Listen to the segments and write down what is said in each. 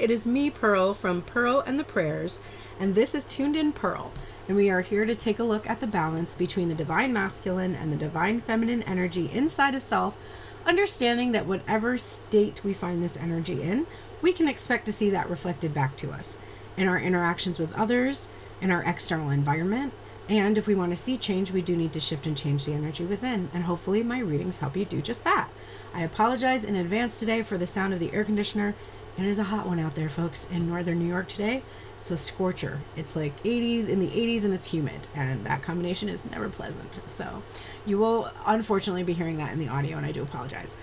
It is me, Pearl, from Pearl and the Prayers, and this is Tuned In Pearl, and we are here to take a look at the balance between the divine masculine and the divine feminine energy inside of self, understanding that whatever state we find this energy in, we can expect to see that reflected back to us in our interactions with others, in our external environment, and if we want to see change, we do need to shift and change the energy within, and hopefully my readings help you do just that. I apologize in advance today for the sound of the air conditioner. It is a hot one out there, folks, in northern New York today. It's a scorcher. It's like 80s in the 80s and it's humid, and that combination is never pleasant. So you will unfortunately be hearing that in the audio, and I do apologize.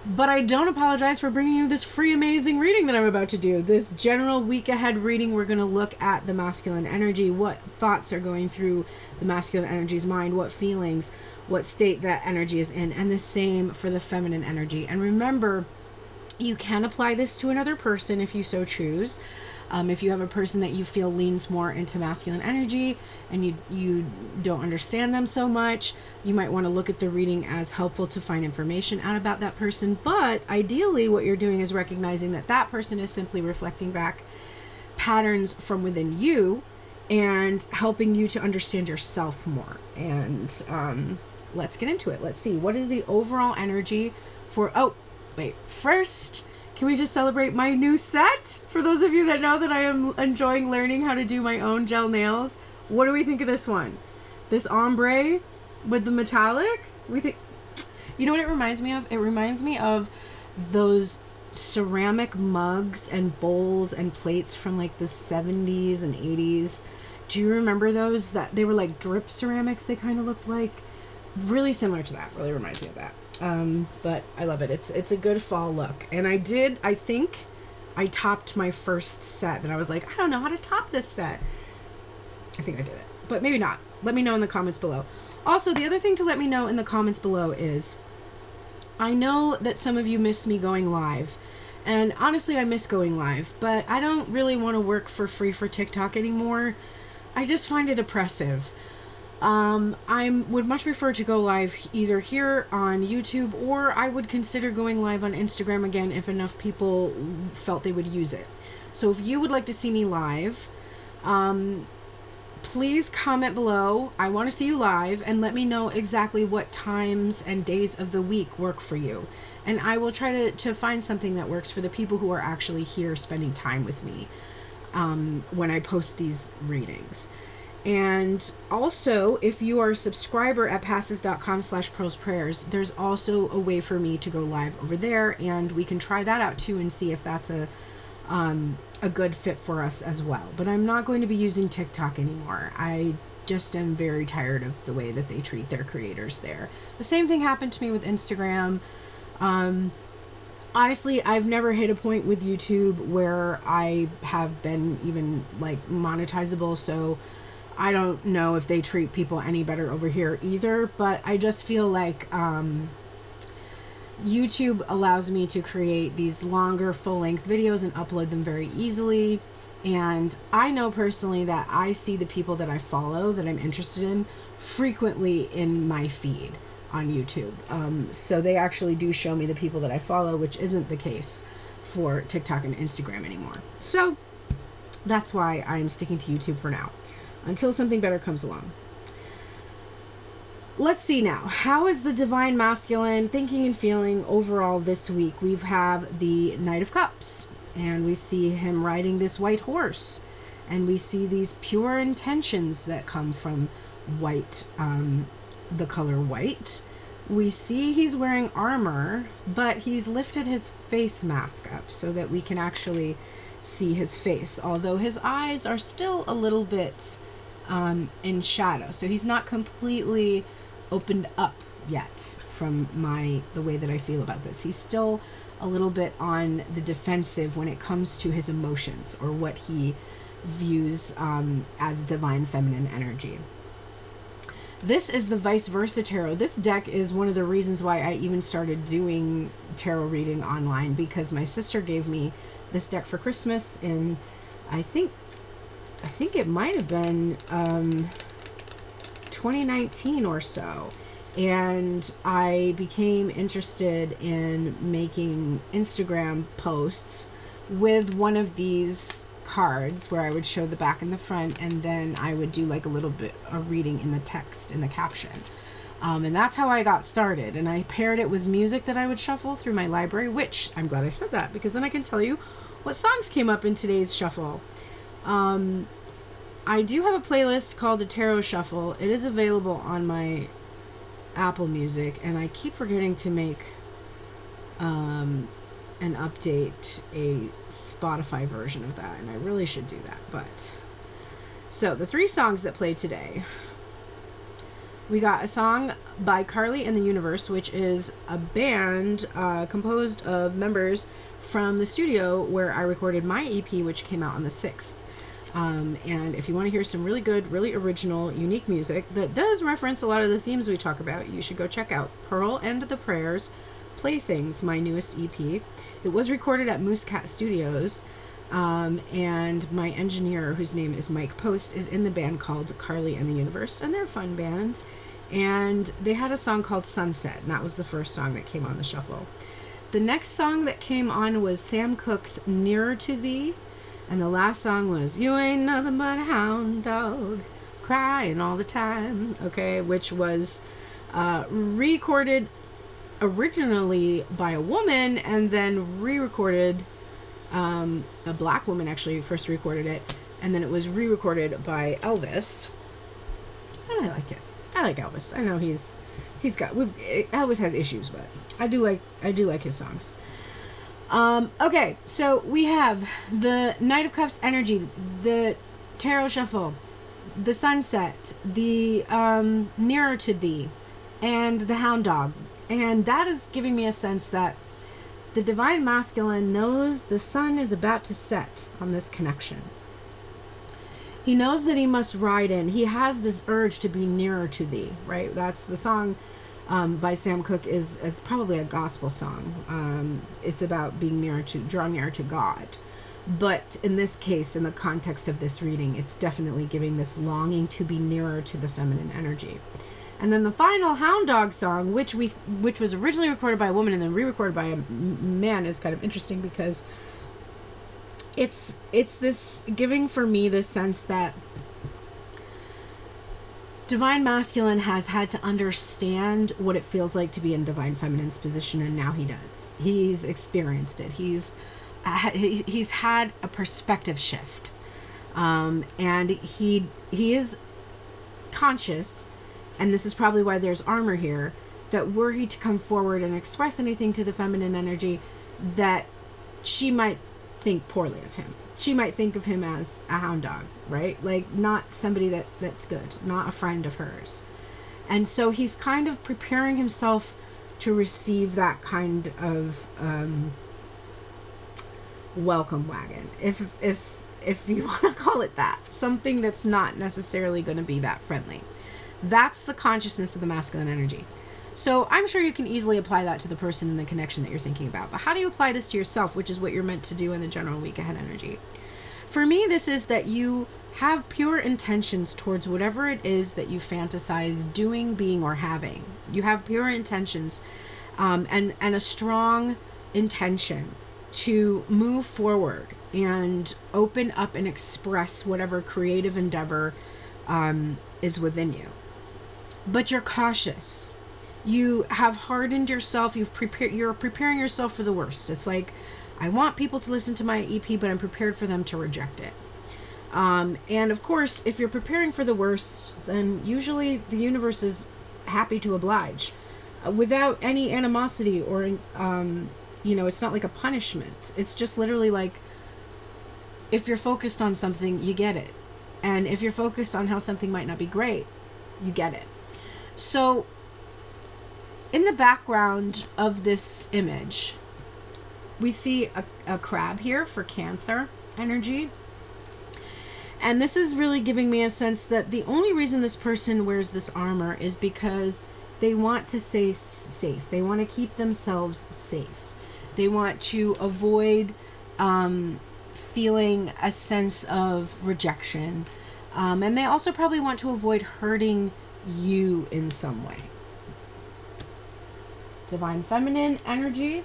But I don't apologize for bringing you this free amazing reading that I'm about to do. This general week ahead reading, we're going to look at the masculine energy, what thoughts are going through the masculine energy's mind, what feelings, what state that energy is in, and the same for the feminine energy. And remember, you can apply this to another person if you so choose. If you have a person that you feel leans more into masculine energy and you don't understand them so much, you might want to look at the reading as helpful to find information out about that person. But ideally, what you're doing is recognizing that that person is simply reflecting back patterns from within you and helping you to understand yourself more. And let's get into it. Let's see. What is the overall energy for... Oh, wait. First... Can we just celebrate my new set? For those of you that know that I am enjoying learning how to do my own gel nails, what do we think of this one? This ombre with the metallic? You know what it reminds me of? It reminds me of those ceramic mugs and bowls and plates from like the 70s and 80s. Do you remember those? That they were like drip ceramics, they kind of looked like. Really similar to that. Really reminds me of that. But I love it. It's a good fall look. And I think I topped my first set that I was like, I don't know how to top this set. I think I did it, but maybe not. Let me know in the comments below. Also, the other thing to let me know in the comments below is, I know that some of you miss me going live, and honestly, I miss going live, but I don't really want to work for free for TikTok anymore. I just find it oppressive. I would much prefer to go live either here on YouTube, or I would consider going live on Instagram again if enough people felt they would use it. So if you would like to see me live, please comment below. I want to see you live, and let me know exactly what times and days of the week work for you. And I will try to find something that works for the people who are actually here spending time with me when I post these readings. And also, if you are a subscriber at passes.com/pearlsprayers, there's also a way for me to go live over there, and we can try that out too and see if that's a good fit for us as well. But I'm not going to be using TikTok anymore. I just am very tired of the way that they treat their creators there. The same thing happened to me with Instagram. Honestly, I've never hit a point with YouTube where I have been even like monetizable, so I don't know if they treat people any better over here either, but I just feel like YouTube allows me to create these longer full-length videos and upload them very easily. And I know personally that I see the people that I follow that I'm interested in frequently in my feed on YouTube. So they actually do show me the people that I follow, which isn't the case for TikTok and Instagram anymore. So that's why I'm sticking to YouTube for now, until something better comes along. Let's see now. How is the divine masculine thinking and feeling overall this week? We have the Knight of Cups, and we see him riding this white horse, and we see these pure intentions that come from white, the color white. We see he's wearing armor, but he's lifted his face mask up so that we can actually see his face, although his eyes are still a little bit in shadow, so he's not completely opened up yet from the way that I feel about this. He's still a little bit on the defensive when it comes to his emotions or what he views as divine feminine energy. This is the Vice Versa Tarot. This deck is one of the reasons why I even started doing tarot reading online, because my sister gave me this deck for Christmas in, I think it might have been 2019 or so, and I became interested in making Instagram posts with one of these cards where I would show the back and the front, and then I would do like a little bit of reading in the text, in the caption. And that's how I got started. And I paired it with music that I would shuffle through my library, which I'm glad I said that, because then I can tell you what songs came up in today's shuffle. I do have a playlist called a Tarot Shuffle. It is available on my Apple Music, and I keep forgetting to make and update a Spotify version of that, and I really should do that. But so the 3 songs that played today, we got a song by Carly and the Universe, which is a band composed of members from the studio where I recorded my EP, which came out on the 6th. And if you want to hear some really good, really original, unique music that does reference a lot of the themes we talk about, you should go check out Pearl and the Prayers Playthings, my newest EP. It was recorded at Moose Cat Studios, and my engineer, whose name is Mike Post, is in the band called Carly and the Universe, and they're a fun band. And they had a song called Sunset, and that was the first song that came on the shuffle. The next song that came on was Sam Cooke's Nearer to Thee. And the last song was You Ain't Nothing But a Hound Dog, Crying All the Time, okay, which was recorded originally by a woman and then re-recorded, a black woman actually first recorded it, and then it was re-recorded by Elvis. And I like it. I like Elvis. I know Elvis has issues, but I do like his songs. Okay, so we have the Knight of Cups energy, the Tarot Shuffle, the Sunset, the Nearer to Thee, and the Hound Dog. And that is giving me a sense that the Divine Masculine knows the sun is about to set on this connection. He knows that he must ride in. He has this urge to be nearer to thee, right? That's the song by Sam Cooke is probably a gospel song. It's about drawing nearer to God. But in this case, in the context of this reading, it's definitely giving this longing to be nearer to the feminine energy. And then the final Hound Dog song, which was originally recorded by a woman and then re-recorded by a man, is kind of interesting because it's this giving for me the sense that Divine Masculine has had to understand what it feels like to be in Divine Feminine's position, and now he does. He's experienced it. He's had a perspective shift, and he is conscious, and this is probably why there's armor here, that were he to come forward and express anything to the feminine energy, that she might think poorly of him. She might think of him as a hound dog, right? Like, not somebody that's good, not a friend of hers. And so he's kind of preparing himself to receive that kind of welcome wagon, if you want to call it that, something that's not necessarily going to be that friendly. That's the consciousness of the masculine energy. So I'm sure you can easily apply that to the person in the connection that you're thinking about. But how do you apply this to yourself, which is what you're meant to do in the general week ahead energy? For me, this is that you have pure intentions towards whatever it is that you fantasize doing, being, or having. You have pure intentions and a strong intention to move forward and open up and express whatever creative endeavor is within you. But you're cautious. You have hardened yourself. You're preparing yourself for the worst. It's like, I want people to listen to my EP, but I'm prepared for them to reject it. And of course, if you're preparing for the worst, then usually the universe is happy to oblige without any animosity or, it's not like a punishment. It's just literally like, if you're focused on something, you get it. And if you're focused on how something might not be great, you get it. So in the background of this image, we see a crab here for Cancer energy. And this is really giving me a sense that the only reason this person wears this armor is because they want to stay safe. They want to keep themselves safe. They want to avoid feeling a sense of rejection. And they also probably want to avoid hurting you in some way. Divine Feminine energy.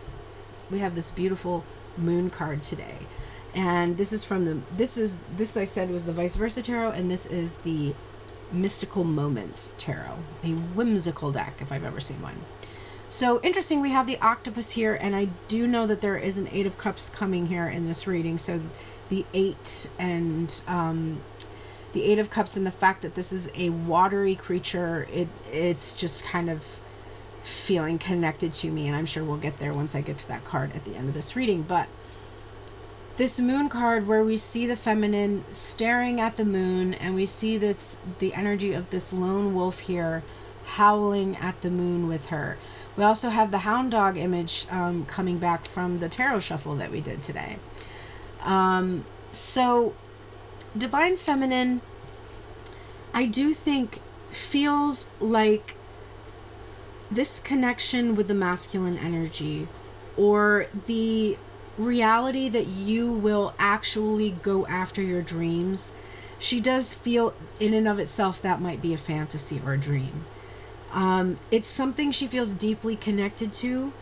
We have this beautiful moon card today. And this is from this I said was the Vice Versa Tarot, and this is the Mystical Moments Tarot, a whimsical deck if I've ever seen one. So interesting, we have the octopus here, and I do know that there is an Eight of Cups coming here in this reading. So the eight and the Eight of Cups, and the fact that this is a watery creature, it's just kind of feeling connected to me, and I'm sure we'll get there once I get to that card at the end of this reading. But this moon card, where we see the feminine staring at the moon, and we see this, the energy of this lone wolf here howling at the moon with her. We also have the hound dog image coming back from the tarot shuffle that we did today. So Divine Feminine, I do think, feels like this connection with the masculine energy, or the reality that you will actually go after your dreams. She does feel in and of itself that might be a fantasy or a dream. It's something she feels deeply connected to,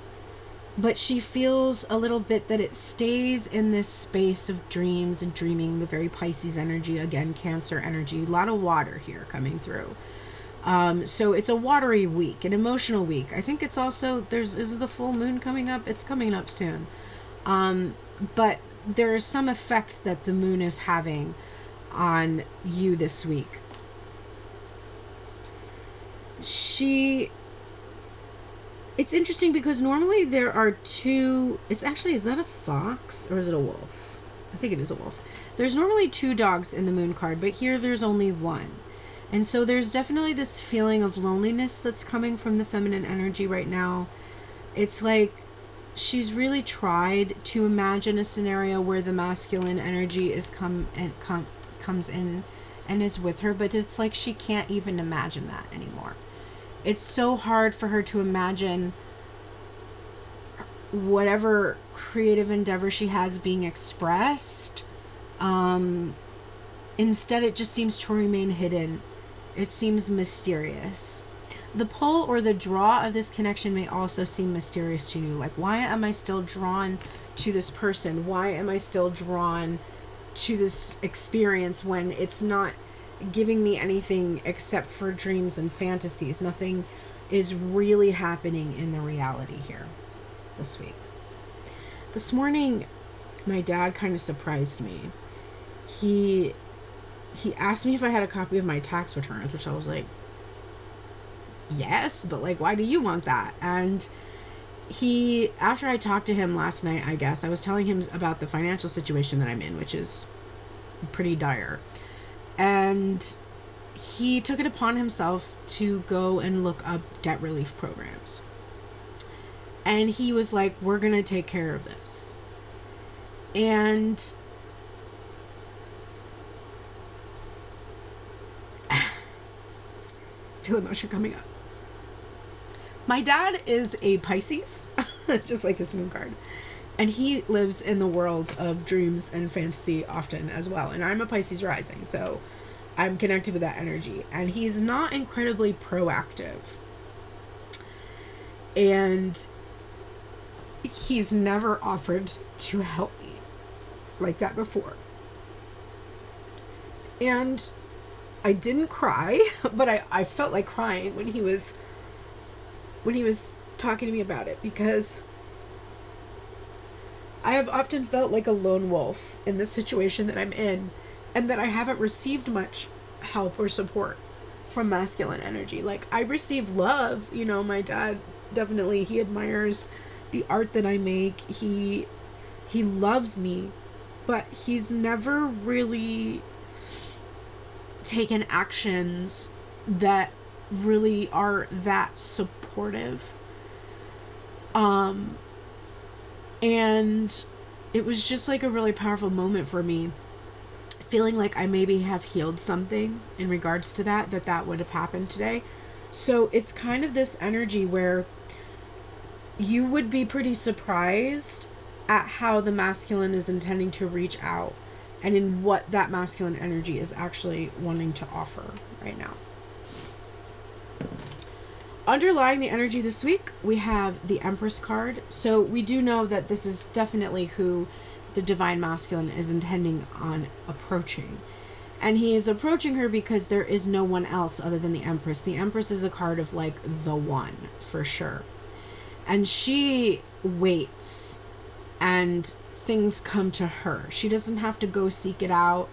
but she feels a little bit that it stays in this space of dreams and dreaming, the very Pisces energy, again, Cancer energy, a lot of water here coming through. So it's a watery week, an emotional week. I think it's also, is the full moon coming up? It's coming up soon. But there is some effect that the moon is having on you this week. It's interesting because normally there are two, is that a fox or is it a wolf? I think it is a wolf. There's normally two dogs in the moon card, but here there's only one. And so there's definitely this feeling of loneliness that's coming from the feminine energy right now. It's like she's really tried to imagine a scenario where the masculine energy is comes in and is with her, but it's like she can't even imagine that anymore. It's so hard for her to imagine whatever creative endeavor she has being expressed. Instead, it just seems to remain hidden. It seems mysterious. The pull or the draw of this connection may also seem mysterious to you. Like, why am I still drawn to this person? Why am I still drawn to this experience when it's not giving me anything except for dreams and fantasies? Nothing is really happening in the reality here this week. This morning, my dad kind of surprised me. He asked me if I had a copy of my tax returns, which I was like, yes, but like, why do you want that? And after I talked to him last night, I guess, I was telling him about the financial situation that I'm in, which is pretty dire. And he took it upon himself to go and look up debt relief programs. And he was like, we're going to take care of this. And I feel emotion coming up. My dad is a Pisces, just like this moon card. And he lives in the world of dreams and fantasy often as well. And I'm a Pisces rising, so I'm connected with that energy. And he's not incredibly proactive. And he's never offered to help me like that before. And I didn't cry, but I felt like crying when he was talking to me about it, because I have often felt like a lone wolf in the situation that I'm in, and that I haven't received much help or support from masculine energy. Like, I receive love, my dad definitely, he admires the art that I make. He loves me, but he's never really taken actions that really are that supportive. And it was just like a really powerful moment for me, feeling like I maybe have healed something in regards to that would have happened today. So it's kind of this energy where you would be pretty surprised at how the masculine is intending to reach out, and in what that masculine energy is actually wanting to offer right now. Underlying the energy this week, we have the Empress card. So we do know that this is definitely who the divine masculine is intending on approaching. And he is approaching her because there is no one else other than the Empress. The Empress is a card of like the one, for sure. And she waits and things come to her. She doesn't have to go seek it out.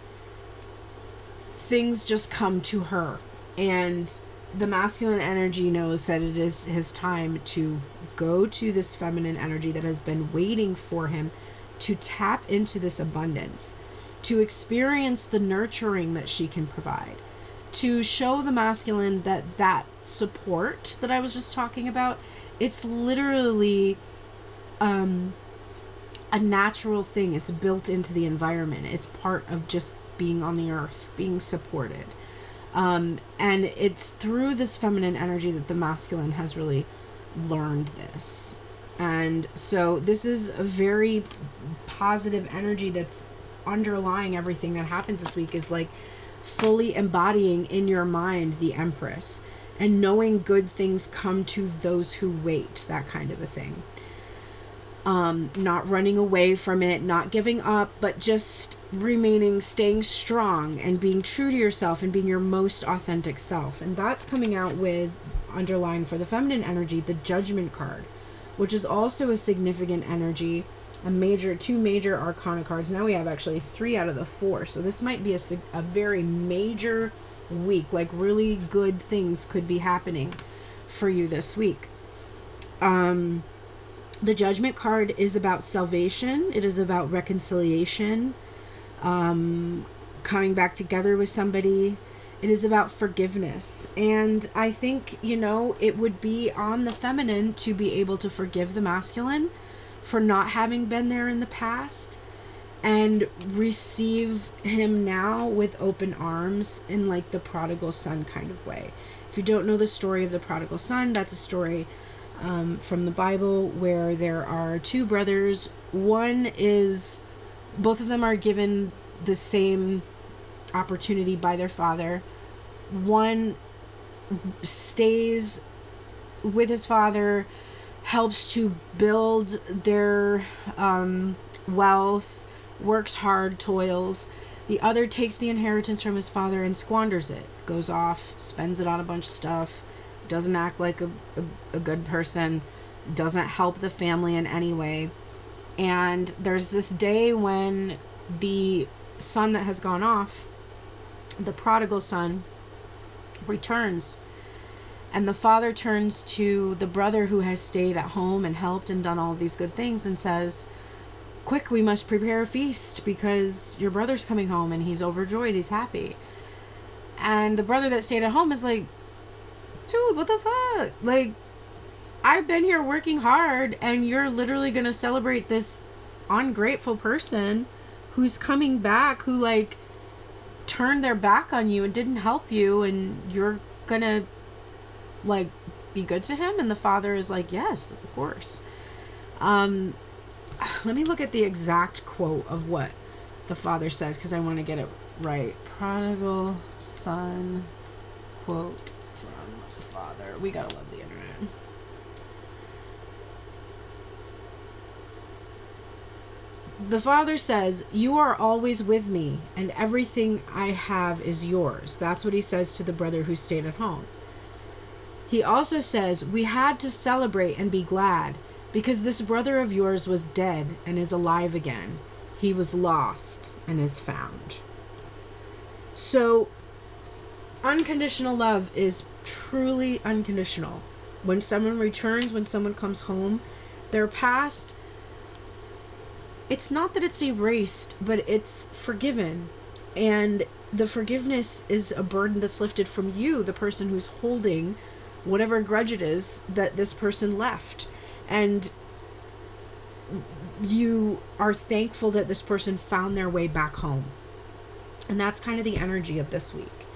Things just come to her. And the masculine energy knows that it is his time to go to this feminine energy that has been waiting for him to tap into this abundance, to experience the nurturing that she can provide, to show the masculine that that support that I was just talking about, it's literally a natural thing. It's built into the environment. It's part of just being on the earth, being supported. And it's through this feminine energy that the masculine has really learned this. And so this is a very positive energy that's underlying everything that happens this week, is like fully embodying in your mind the Empress and knowing good things come to those who wait, that kind of a thing. Not running away from it, not giving up, but just staying strong and being true to yourself and being your most authentic self. And that's coming out with, underlying for the feminine energy, the Judgment card, which is also a significant energy, two major arcana cards. Now we have actually 3 out of the 4. So this might be a very major week. Like really good things could be happening for you this week. The Judgment card is about salvation. It is about reconciliation, coming back together with somebody. It is about forgiveness. And I think, it would be on the feminine to be able to forgive the masculine for not having been there in the past and receive him now with open arms in like the prodigal son kind of way. If you don't know the story of the prodigal son, that's a story from the Bible where there are 2 brothers. Both of them are given the same opportunity by their father. One stays with his father, helps to build their wealth, works hard, toils. The other takes the inheritance from his father and squanders it, goes off, spends it on a bunch of stuff, doesn't act like a good person, doesn't help the family in any way. And there's this day when the son that has gone off, the prodigal son, returns. And the father turns to the brother who has stayed at home and helped and done all of these good things and says, "Quick, we must prepare a feast because your brother's coming home and he's overjoyed, he's happy." And the brother that stayed at home is like, "Dude, what the fuck? Like, I've been here working hard and you're literally going to celebrate this ungrateful person who's coming back, who like turned their back on you and didn't help you, and you're going to like be good to him?" And the father is like, "Yes, of course." Let me look at the exact quote of what the father says because I want to get it right. Prodigal son quote from the father. We gotta love the internet. The father says, "You are always with me and everything I have is yours." That's what he says to the brother who stayed at home. He also says, "We had to celebrate and be glad because this brother of yours was dead and is alive again. He was lost and is found." So unconditional love is truly unconditional. When someone returns, when someone comes home, their past, it's not that it's erased, but it's forgiven. And the forgiveness is a burden that's lifted from you, the person who's holding whatever grudge it is that this person left. And you are thankful that this person found their way back home. And that's kind of the energy of this week.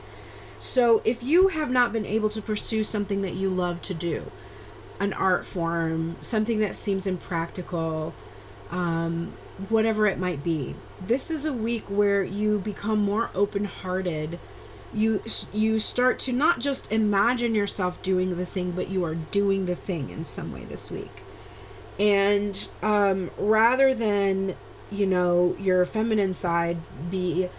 So if you have not been able to pursue something that you love to do, an art form, something that seems impractical, whatever it might be, this is a week where you become more open-hearted. You start to not just imagine yourself doing the thing, but you are doing the thing in some way this week. And rather than your feminine side be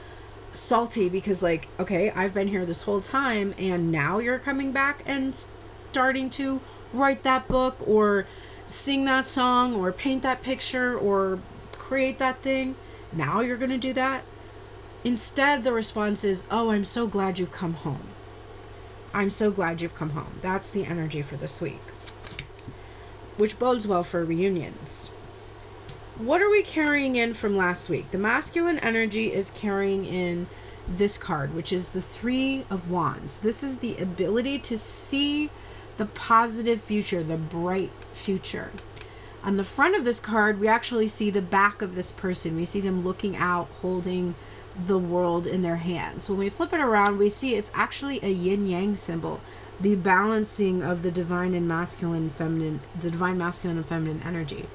salty because, like, okay, I've been here this whole time and now you're coming back and starting to write that book or sing that song or paint that picture or create that thing. Now you're going to do that. Instead, the response is, oh, I'm so glad you've come home. I'm so glad you've come home. That's the energy for this week, which bodes well for reunions. What are we carrying in from last week? The masculine energy is carrying in this card, which is the Three of Wands. This is the ability to see the positive future, the bright future. On the front of this card, we actually see the back of this person. We see them looking out, holding the world in their hands. When we flip it around, we see it's actually a yin-yang symbol, the balancing of the divine and masculine, feminine, the divine masculine and feminine energy.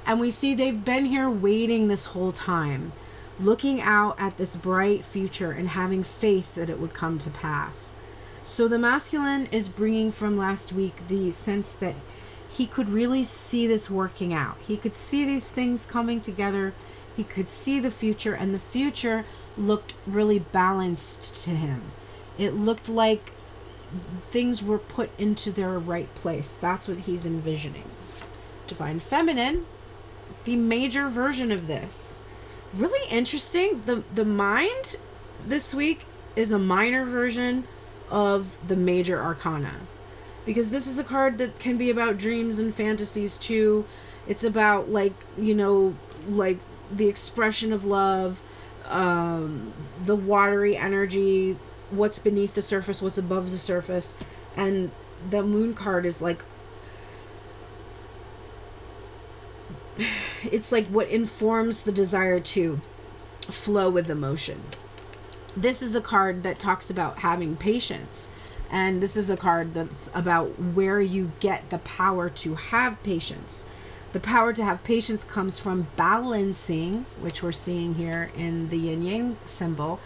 And we see they've been here waiting this whole time, looking out at this bright future and having faith that it would come to pass. So the masculine is bringing from last week the sense that he could really see this working out. He could see these things coming together. He could see the future, and the future looked really balanced to him. It looked like things were put into their right place. That's what he's envisioning. Divine feminine, the major version of this. Really interesting. The mind this week is a minor version of the major arcana, because this is a card that can be about dreams and fantasies too. It's about, like, like the expression of love, the watery energy, what's beneath the surface, what's above the surface. And the moon card is like, it's like what informs the desire to flow with emotion. This is a card that talks about having patience. And this is a card that's about where you get the power to have patience. The power to have patience comes from balancing, which we're seeing here in the yin-yang symbol,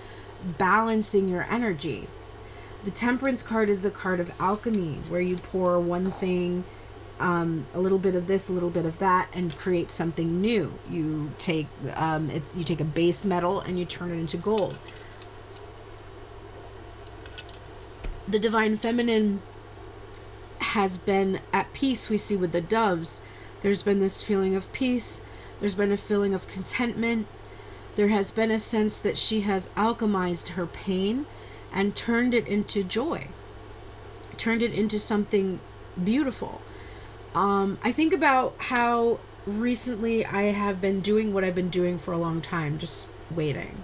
balancing your energy. The Temperance card is a card of alchemy, where you pour one thing, a little bit of this, a little bit of that, and create something new. You take a base metal and you turn it into gold. The Divine Feminine has been at peace, we see with the doves. There's been this feeling of peace. There's been a feeling of contentment. There has been a sense that she has alchemized her pain and turned it into joy, turned it into something beautiful. I think about how recently I have been doing what I've been doing for a long time, just waiting.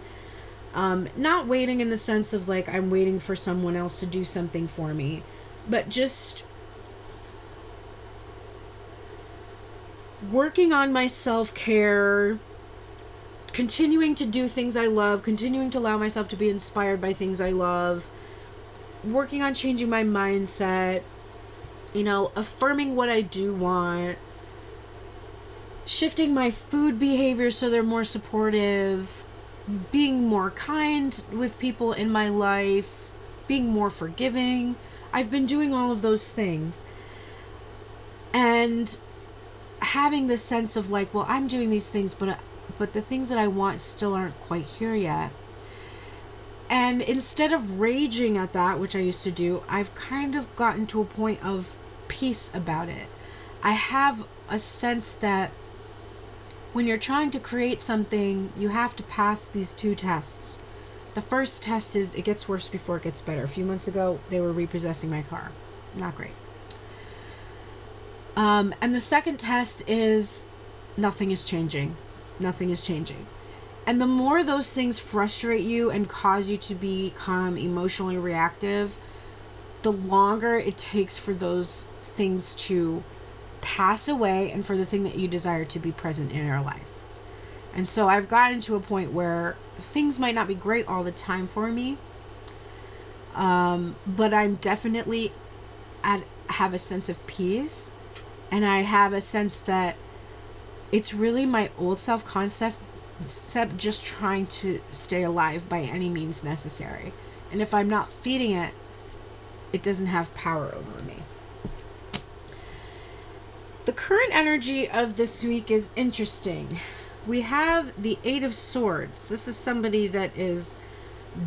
Not waiting in the sense of like I'm waiting for someone else to do something for me, but just working on my self-care, continuing to do things I love, continuing to allow myself to be inspired by things I love, working on changing my mindset, affirming what I do want, shifting my food behavior so they're more supportive, being more kind with people in my life, being more forgiving. I've been doing all of those things. And having this sense of like, well, I'm doing these things, but the things that I want still aren't quite here yet. And instead of raging at that, which I used to do, I've kind of gotten to a point of peace about it. I have a sense that when you're trying to create something, you have to pass these two tests. The first test is it gets worse before it gets better. A few months ago, they were repossessing my car. Not great. And the second test is nothing is changing. Nothing is changing. And the more those things frustrate you and cause you to become emotionally reactive, the longer it takes for those things to pass away and for the thing that you desire to be present in your life. And so I've gotten to a point where things might not be great all the time for me, but I'm definitely have a sense of peace, and I have a sense that it's really my old self-concept just trying to stay alive by any means necessary. And if I'm not feeding it, it doesn't have power over me. The current energy of this week is interesting. we have the Eight of Swords. This is somebody that is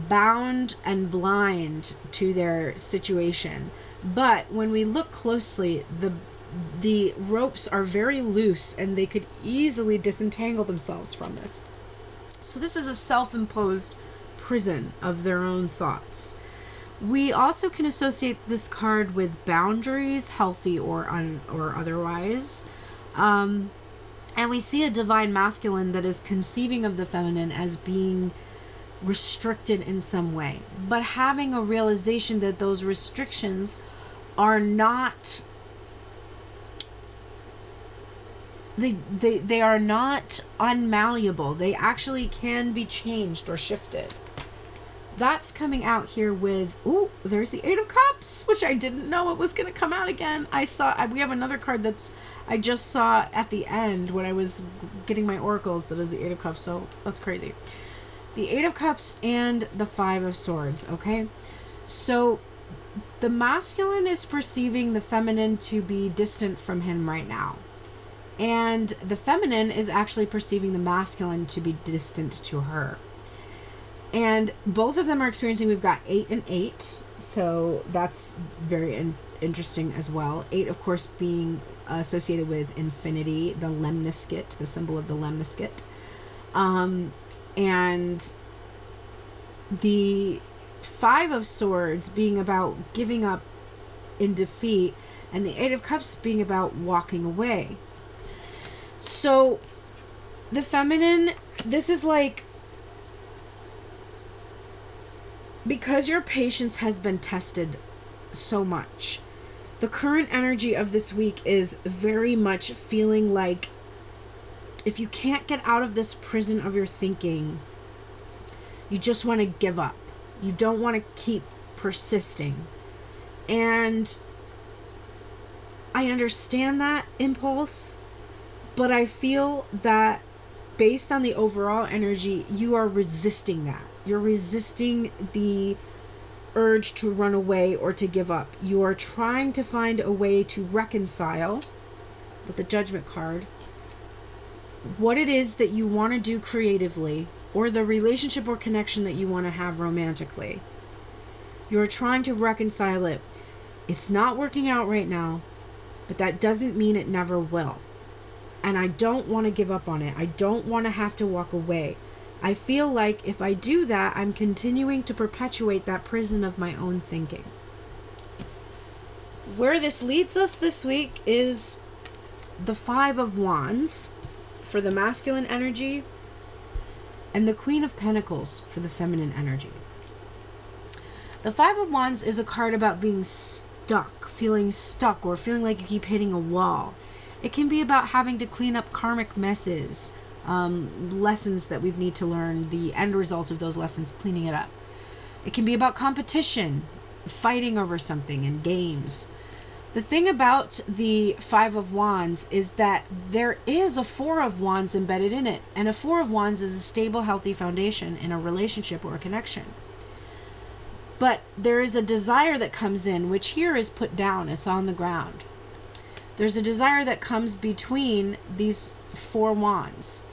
bound and blind to their situation. But when we look closely, the ropes are very loose and they could easily disentangle themselves from this. So this is a self-imposed prison of their own thoughts. We also can associate this card with boundaries, healthy or otherwise. And we see a divine masculine that is conceiving of the feminine as being restricted in some way, but having a realization that those restrictions are not, they are not unmalleable. They actually can be changed or shifted. That's coming out here with, there's the Eight of Cups, which I didn't know it was going to come out again. We have another card I just saw at the end when I was getting my oracles that is the Eight of Cups, so that's crazy. The Eight of Cups and the Five of Swords, okay? So the masculine is perceiving the feminine to be distant from him right now. And the feminine is actually perceiving the masculine to be distant to her. And both of them are experiencing, we've got 8 and 8. So that's very interesting as well. 8, of course, being associated with infinity, the lemniscate, the symbol of the lemniscate. And the Five of Swords being about giving up in defeat, and the Eight of Cups being about walking away. So the feminine, this is like, because your patience has been tested so much, the current energy of this week is very much feeling like if you can't get out of this prison of your thinking, you just want to give up. You don't want to keep persisting. And I understand that impulse, but I feel that based on the overall energy, you are resisting that. You're resisting the urge to run away or to give up. You are trying to find a way to reconcile with the Judgment card what it is that you want to do creatively, or the relationship or connection that you want to have romantically. You're trying to reconcile it. It's not working out right now, but that doesn't mean it never will. And I don't want to give up on it. I don't want to have to walk away. I feel like if I do that, I'm continuing to perpetuate that prison of my own thinking. Where this leads us this week is the Five of Wands for the masculine energy and the Queen of Pentacles for the feminine energy. The Five of Wands is a card about being stuck, or feeling like you keep hitting a wall. It can be about having to clean up karmic messes, lessons that we need to learn, the end result of those lessons, cleaning it up. It can be about competition, fighting over something in games. The thing about the Five of Wands is that there is a Four of Wands embedded in it. And a Four of Wands is a stable, healthy foundation in a relationship or a connection. But there is a desire that comes in, which here is put down. It's on the ground. There's a desire that comes between these four wands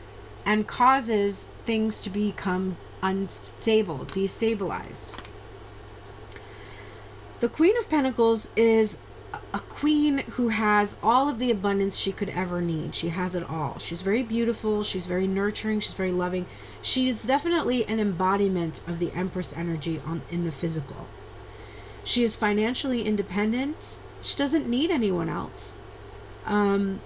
and causes things to become unstable, destabilized. The Queen of Pentacles is a queen who has all of the abundance she could ever need. She has it all. She's very beautiful. She's very nurturing. She's very loving. She is definitely an embodiment of the Empress energy in the physical. She is financially independent. She doesn't need anyone else. And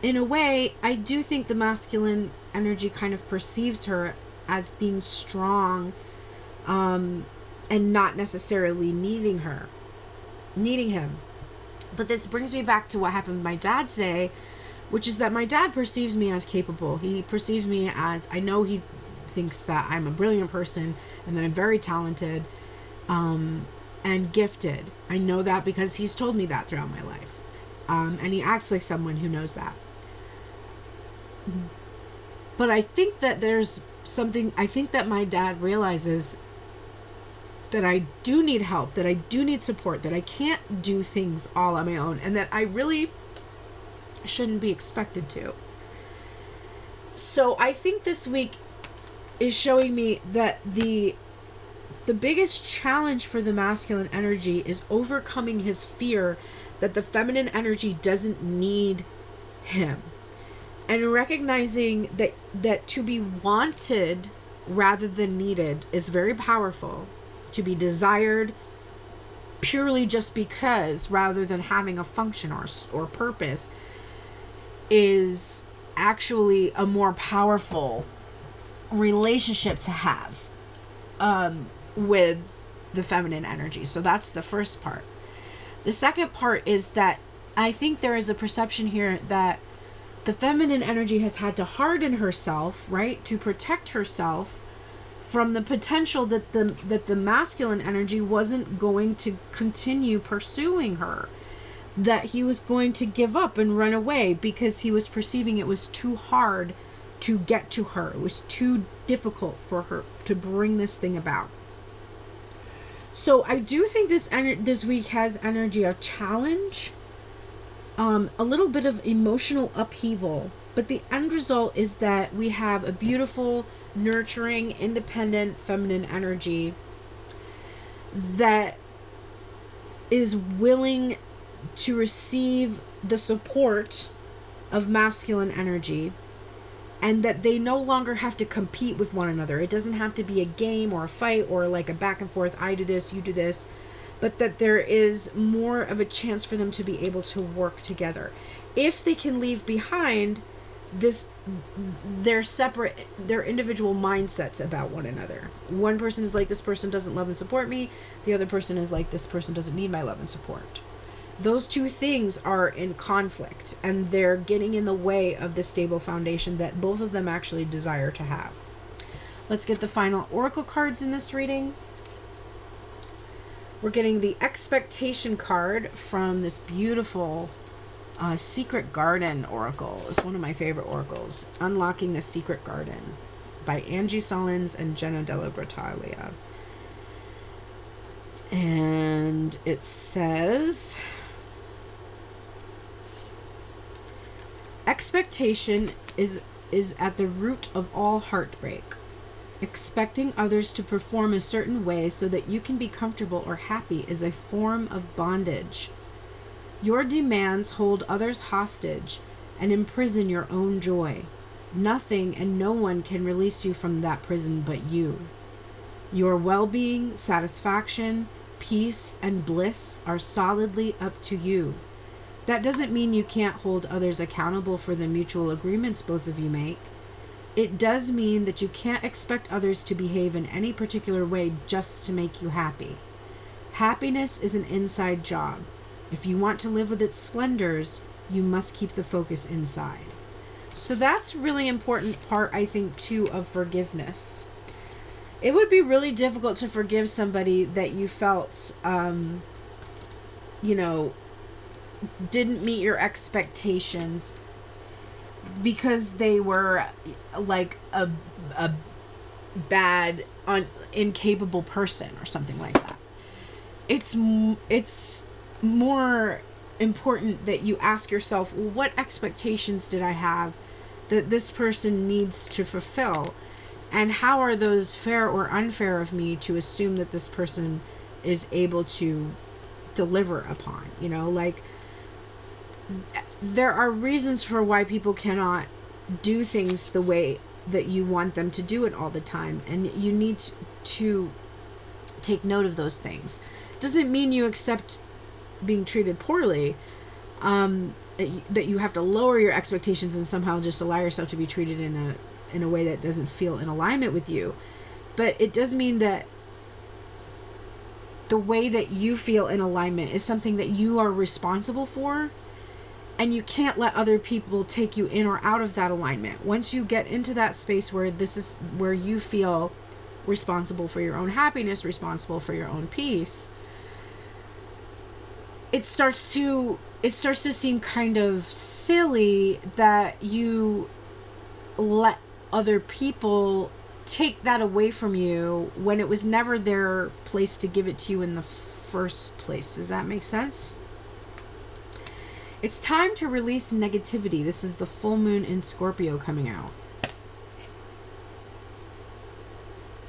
in a way, I do think the masculine energy kind of perceives her as being strong, and not necessarily needing him. But this brings me back to what happened with my dad today, which is that my dad perceives me as capable. He perceives me as, I know he thinks that I'm a brilliant person and that I'm very talented, and gifted. I know that because he's told me that throughout my life. And he acts like someone who knows that. But I think that I think that my dad realizes that I do need help, that I do need support, that I can't do things all on my own, and that I really shouldn't be expected to. So I think this week is showing me that the biggest challenge for the masculine energy is overcoming his fear that the feminine energy doesn't need him, and recognizing that to be wanted rather than needed is very powerful. To be desired purely just because, rather than having a function or purpose, is actually a more powerful relationship to have with the feminine energy. So that's the first part. The second part is that I think there is a perception here that the feminine energy has had to harden herself, right, to protect herself from the potential that the masculine energy wasn't going to continue pursuing her, that he was going to give up and run away because he was perceiving it was too hard to get to her. It was too difficult for her to bring this thing about. So I do think this week has energy of challenge, a little bit of emotional upheaval, but the end result is that we have a beautiful, nurturing, independent feminine energy that is willing to receive the support of masculine energy, and that they no longer have to compete with one another. It doesn't have to be a game or a fight or like a back and forth, I do this, you do this, but that there is more of a chance for them to be able to work together. If they can leave behind their individual mindsets about one another. One person is like, this person doesn't love and support me. The other person is like, this person doesn't need my love and support. Those two things are in conflict, and they're getting in the way of the stable foundation that both of them actually desire to have. Let's get the final oracle cards in this reading. We're getting the expectation card from this beautiful Secret Garden oracle. It's one of my favorite oracles. Unlocking the Secret Garden by Angie Solins and Jenna Della Battaglia. And it says, expectation is at the root of all heartbreak. Expecting others to perform a certain way so that you can be comfortable or happy is a form of bondage. Your demands hold others hostage and imprison your own joy. Nothing and no one can release you from that prison but you. Your well-being, satisfaction, peace, and bliss are solidly up to you. That doesn't mean you can't hold others accountable for the mutual agreements both of you make. It does mean that you can't expect others to behave in any particular way just to make you happy. Happiness is an inside job. If you want to live with its splendors, you must keep the focus inside. So that's really important part, I think, too, of forgiveness. It would be really difficult to forgive somebody that you felt, didn't meet your expectations because they were like a bad, incapable person or something like that. It's more important that you ask yourself, what expectations did I have that this person needs to fulfill? And how are those fair or unfair of me to assume that this person is able to deliver upon? There are reasons for why people cannot do things the way that you want them to do it all the time. And you need to take note of those things. It doesn't mean you accept being treated poorly, that you have to lower your expectations and somehow just allow yourself to be treated in a way that doesn't feel in alignment with you. But it does mean that the way that you feel in alignment is something that you are responsible for, and you can't let other people take you in or out of that alignment. Once you get into that space where this is where you feel responsible for your own happiness, responsible for your own peace, it starts to seem kind of silly that you let other people take that away from you when it was never their place to give it to you in the first place. Does that make sense? It's time to release negativity. This is the full moon in Scorpio coming out.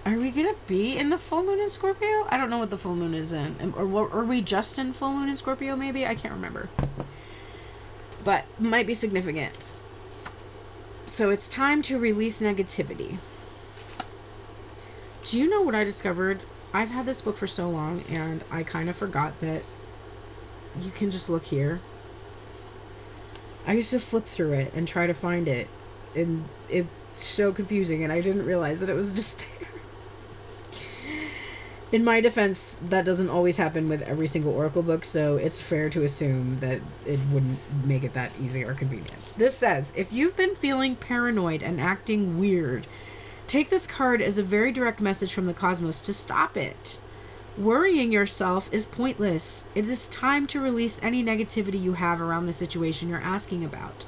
Are we going to be in the full moon in Scorpio? I don't know what the full moon is in. Or are we just in full moon in Scorpio, maybe? I can't remember. But might be significant. So it's time to release negativity. Do you know what I discovered? I've had this book for so long, and I kind of forgot that you can just look here. I used to flip through it and try to find it, and it's so confusing, and I didn't realize that it was just there. In my defense, that doesn't always happen with every single Oracle book, so it's fair to assume that it wouldn't make it that easy or convenient. This says, if you've been feeling paranoid and acting weird, take this card as a very direct message from the cosmos to stop it. Worrying yourself is pointless. It is time to release any negativity you have around the situation you're asking about.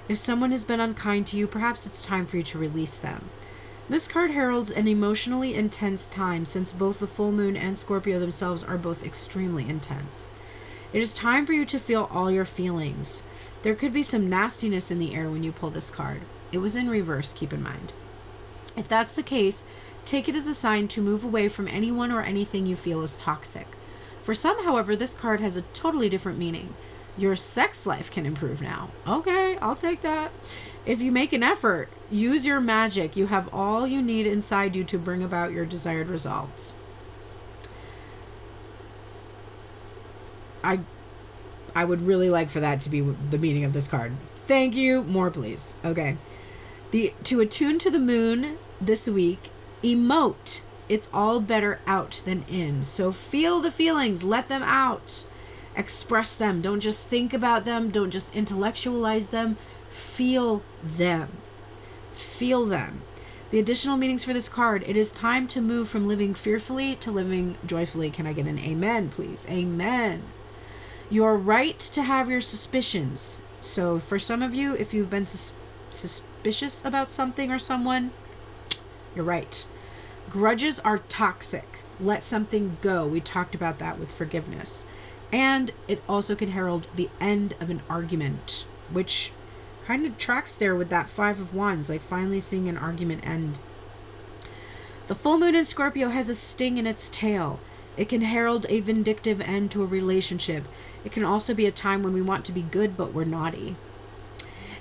If someone has been unkind to you, perhaps it's time for you to release them. This card heralds an emotionally intense time, since both the full moon and Scorpio themselves are both extremely intense. It is time for you to feel all your feelings. There could be some nastiness in the air when you pull this card. It was in reverse, keep in mind. If that's the case, take it as a sign to move away from anyone or anything you feel is toxic. For some, however, this card has a totally different meaning. Your sex life can improve now. Okay, I'll take that. If you make an effort, use your magic. You have all you need inside you to bring about your desired results. I would really like for that to be the meaning of this card. Thank you. More, please. Okay. To attune to the moon this week, emote. It's all better out than in. So feel the feelings. Let them out. Express them. Don't just think about them. Don't just intellectualize them. Feel them. Feel them. The additional meanings for this card: it is time to move from living fearfully to living joyfully. Can I get an amen, please? Amen. You're right to have your suspicions. So for some of you, if you've been suspicious about something or someone, you're right. Grudges are toxic. Let something go. We talked about that with forgiveness. And it also can herald the end of an argument, which kind of tracks there with that Five of Wands, like finally seeing an argument end. The full moon in Scorpio has a sting in its tail. It can herald a vindictive end to a relationship. It can also be a time when we want to be good, but we're naughty.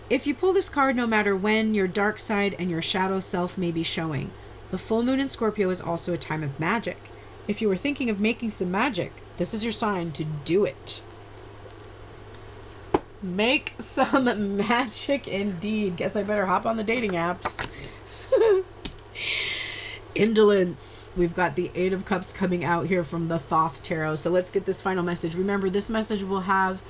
If you pull this card, no matter when, your dark side and your shadow self may be showing. The full moon in Scorpio is also a time of magic. If you were thinking of making some magic, this is your sign to do it. Make some magic indeed. Guess I better hop on the dating apps. Indolence. We've got the Eight of Cups coming out here from the Thoth Tarot. So let's get this final message. Remember, this message will have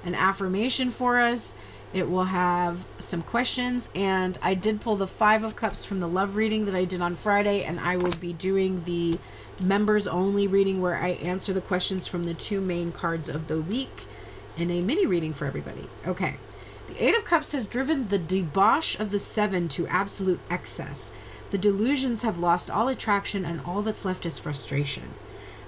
an affirmation for us. It will have some questions. And I did pull the Five of Cups from the love reading that I did on Friday. And I will be doing the members only reading where I answer the questions from the two main cards of the week in a mini reading for everybody. Okay. The Eight of Cups has driven the debauch of the Seven to absolute excess. The delusions have lost all attraction, and all that's left is frustration.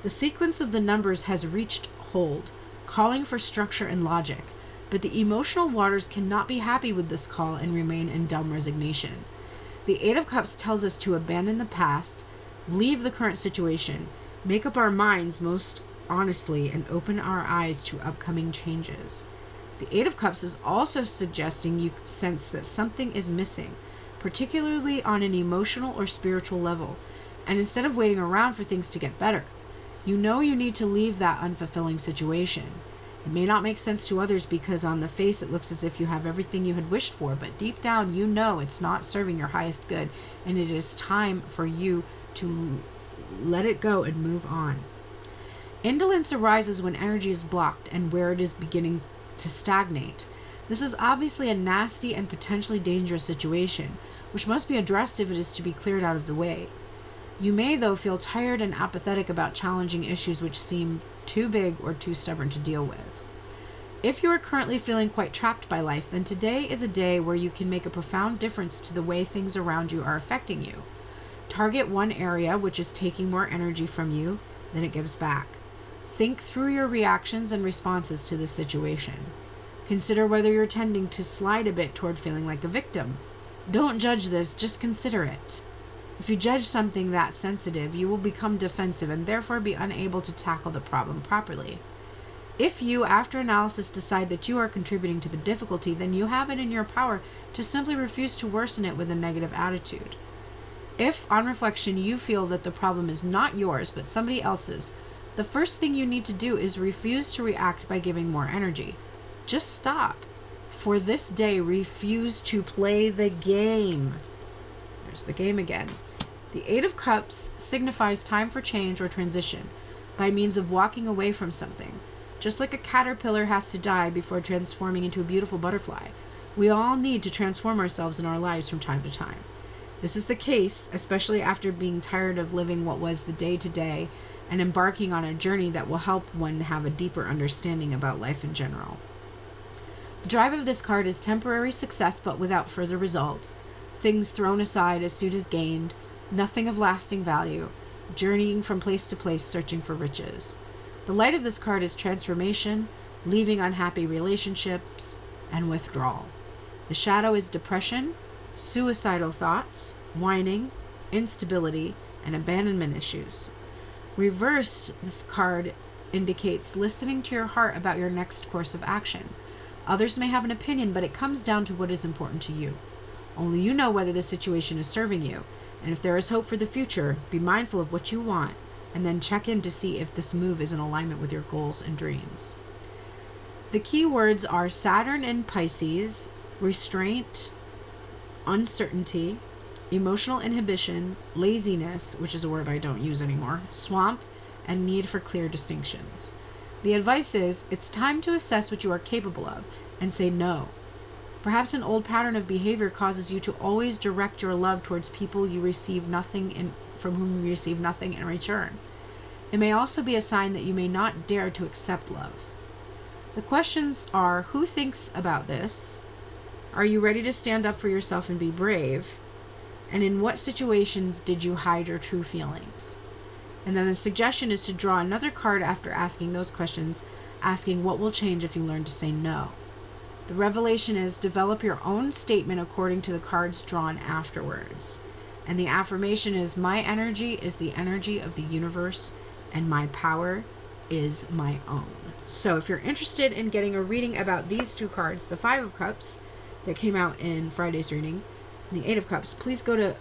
The sequence of the numbers has reached hold, calling for structure and logic, but the emotional waters cannot be happy with this call and remain in dumb resignation. The Eight of Cups tells us to abandon the past, leave the current situation, make up our minds most honestly, and open our eyes to upcoming changes. The Eight of Cups is also suggesting you sense that something is missing, particularly on an emotional or spiritual level, and instead of waiting around for things to get better, you know you need to leave that unfulfilling situation. It may not make sense to others because on the face it looks as if you have everything you had wished for, but deep down you know it's not serving your highest good, and it is time for you to let it go and move on. Indolence arises when energy is blocked and where it is beginning to stagnate. This is obviously a nasty and potentially dangerous situation, which must be addressed if it is to be cleared out of the way. You may, though, feel tired and apathetic about challenging issues which seem too big or too stubborn to deal with. If you are currently feeling quite trapped by life, then today is a day where you can make a profound difference to the way things around you are affecting you. Target one area which is taking more energy from you than it gives back. Think through your reactions and responses to this situation. Consider whether you're tending to slide a bit toward feeling like a victim. Don't judge this, just consider it. If you judge something that sensitive, you will become defensive and therefore be unable to tackle the problem properly. If you, after analysis, decide that you are contributing to the difficulty, then you have it in your power to simply refuse to worsen it with a negative attitude. If, on reflection, you feel that the problem is not yours but somebody else's, the first thing you need to do is refuse to react by giving more energy. Just stop. For this day, refuse to play the game. There's the game again. The Eight of Cups signifies time for change or transition by means of walking away from something. Just like a caterpillar has to die before transforming into a beautiful butterfly, we all need to transform ourselves in our lives from time to time. This is the case, especially after being tired of living what was the day-to-day and embarking on a journey that will help one have a deeper understanding about life in general. The drive of this card is temporary success but without further result, things thrown aside as soon as gained, nothing of lasting value, journeying from place to place searching for riches. The light of this card is transformation, leaving unhappy relationships, and withdrawal. The shadow is depression, suicidal thoughts, whining, instability, and abandonment issues. Reversed, this card indicates listening to your heart about your next course of action. Others may have an opinion, but it comes down to what is important to you. Only you know whether the situation is serving you, and if there is hope for the future, be mindful of what you want, and then check in to see if this move is in alignment with your goals and dreams. The key words are Saturn in Pisces, restraint, uncertainty, emotional inhibition, laziness, which is a word I don't use anymore, swamp, and need for clear distinctions. The advice is, it's time to assess what you are capable of and say no. Perhaps an old pattern of behavior causes you to always direct your love towards people you receive nothing from whom you receive nothing in return. It may also be a sign that you may not dare to accept love. The questions are, who thinks about this? Are you ready to stand up for yourself and be brave? And in what situations did you hide your true feelings? And then the suggestion is to draw another card after asking those questions, asking what will change if you learn to say no. The revelation is develop your own statement according to the cards drawn afterwards. And the affirmation is, my energy is the energy of the universe and my power is my own. So if you're interested in getting a reading about these two cards, the Five of Cups that came out in Friday's reading, and the Eight of Cups, please go to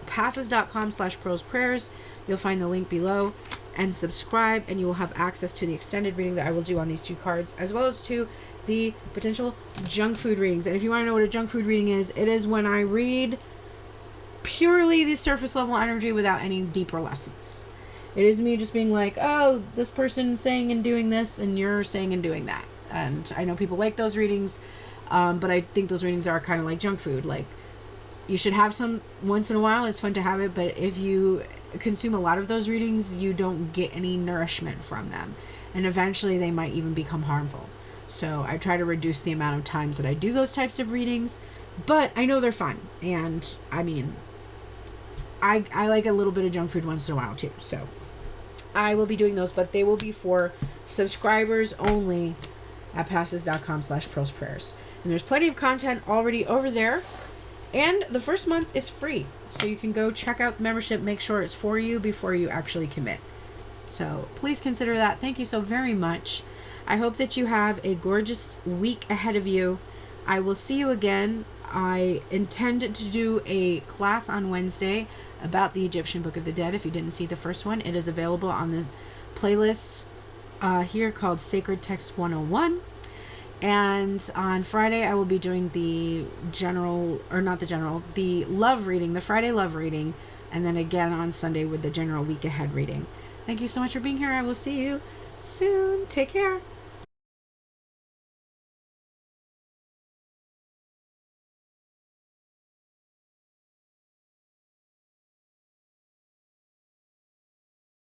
passes.com/pearlsprayers. You'll find the link below and subscribe, and you will have access to the extended reading that I will do on these two cards, as well as to the potential junk food readings. And if you want to know what a junk food reading is, it is when I read purely the surface level energy without any deeper lessons. It is me just being like, oh, this person saying and doing this, and you're saying and doing that. And I know people like those readings, but I think those readings are kind of like junk food. Like, you should have some once in a while. It's fun to have it, but if you consume a lot of those readings, you don't get any nourishment from them. And eventually they might even become harmful. So I try to reduce the amount of times that I do those types of readings, but I know they're fun. And I mean, I like a little bit of junk food once in a while too. So I will be doing those, but they will be for subscribers only at passes.com/pearlsprayers. And there's plenty of content already over there. And the first month is free. So you can go check out the membership, make sure it's for you before you actually commit. So please consider that. Thank you so very much. I hope that you have a gorgeous week ahead of you. I will see you again. I intend to do a class on Wednesday about the Egyptian Book of the Dead. If you didn't see the first one, it is available on the playlists here called Sacred Text 101. And on Friday, I will be doing the love reading, the Friday love reading, and then again on Sunday with the general week ahead reading. Thank you so much for being here. I will see you soon. Take care.